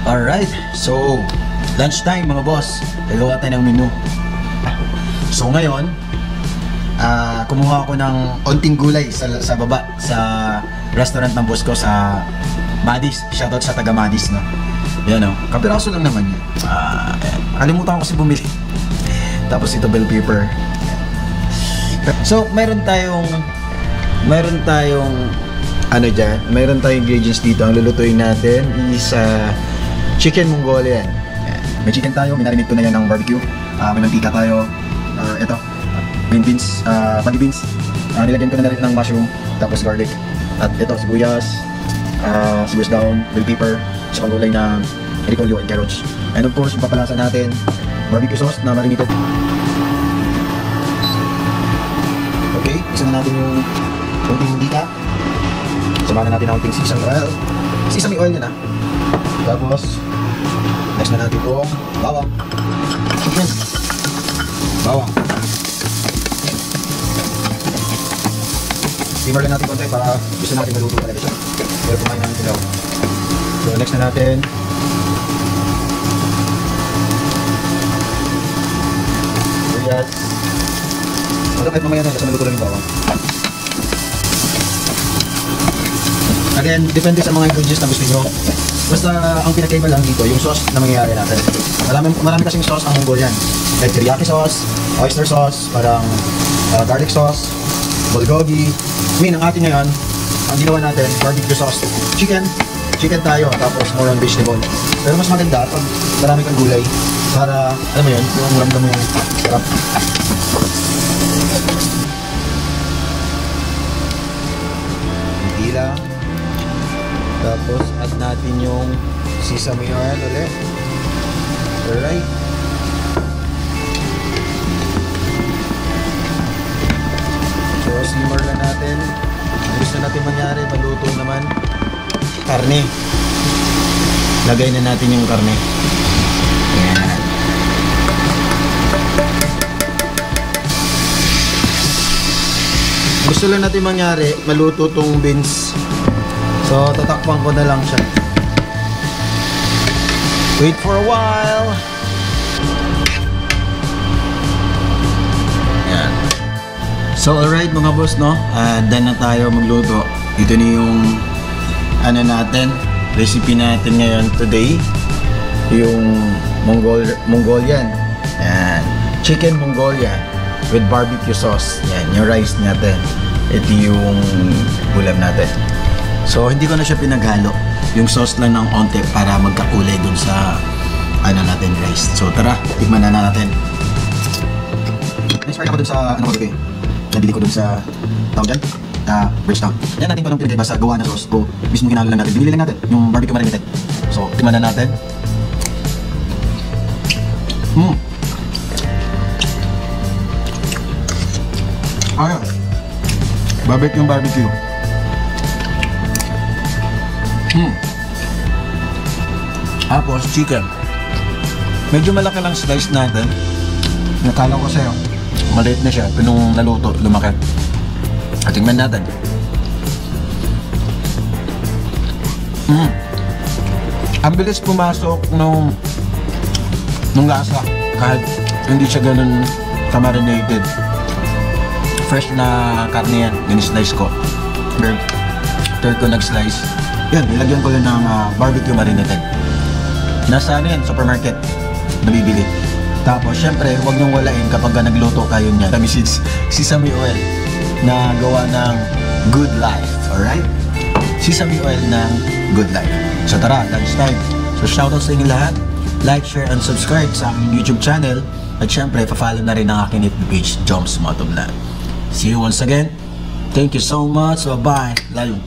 Alright, so lunchtime mga boss. Gagawa tayo ng menu. So ngayon, kumuha ako ng onting gulay sa baba sa restaurant ng boss ko sa Madis. Shoutout sa taga Madis, no? Yan, no? Kapiraso lang naman yan. Kalimutan ko kasi bumili. Tapos ito bell pepper. So meron tayong meron tayong ingredients dito. Ang lulutuin natin is chicken Mongolian. May chicken tayo, minarinate ko na yan ng barbecue. May mantika tayo. Ito, green beans, funny beans. Nilagyan ko na rin ng mushroom, tapos garlic. At ito, sibuyas daon, bell pepper, sa pangulay na repolyo and carrots. And of course, papalasa natin barbecue sauce na marinated. Okay, isa na natin yung konting mantika. Samahan natin ang konting sesame oil. Sesame oil yan, Tapos next na natin itong bawang. Chicken. Bawang. Simmer lang natin konti para gusto natin maluto talaga siya. Pero kumain namin sila. So next na natin sibuyas. Wala kahit mamaya na kasi maluto lang yung bawang. Again, depende sa mga ingredients na gusto nyo. Basta ang pinakaiba lang dito, yung sauce na mangyayari natin. Marami kasing sauce ang Mongolian. Like teriyaki sauce, oyster sauce, parang garlic sauce, bulgogi. Ang atin ngayon, ang ginawa natin, barbecue sauce. Chicken tayo, tapos more on vegetable. Pero mas maganda pag marami kang gulay para, alam mo yun, yung ramdam mo yung sarap. Hindi lang. Tapos add natin yung sesame oil ulit. Alright. So simmer lang natin. Ang gusto natin mangyari, maluto naman karne. Lagay na natin yung karne. Ayan. Gusto lang natin mangyari, maluto tong beans. So, tatakpan ko na lang siya. Wait for a while. Yan. So, alright mga boss, no? Done na tayo magluto. Ito na yung recipe natin ngayon today. Yung Mongolian. Yan. Chicken Mongolian with barbecue sauce. Yan, yung rice natin. Ito yung ulam natin. So, hindi ko na siya pinaghalo. Yung sauce lang ng onte para magkakulay dun sa natin rice. So, tara, tikman na natin. Na-inspire ako dun sa nabili ko dun sa tawag dyan, Bridgetown. Yan natin ko nung pinagay sa gawa na sauce o mismo ginalo lang natin. Binili lang natin yung barbecue marinated. So, tikman na natin. Ayun. Barbecue. Tapos chicken. Medyo malaki lang slice natin. Nakala ko sa'yo maliit na siya, pero nung naluto, lumaki. At tingnan natin. Ang bilis pumasok nung lasa. Kahit hindi siya ganun ka-marinated. Fresh na karne yan. Gini-slice ko. Third ko nag-slice. Yan, nilagyan ko lang ng barbecue marinated. Nasa supermarket, nabibili. Tapos, syempre, huwag niyong walain kapag nagluto kayo niya. Kami sesame oil na gawa ng Good Life. Alright? Sesame oil ng Good Life. So tara, lunchtime. So shoutout sa inyo lahat. Like, share, and subscribe sa aking YouTube channel. At syempre, pa-follow na rin ang aking FB page, Joms Motovlog. See you once again. Thank you so much. Bye-bye. Lalo.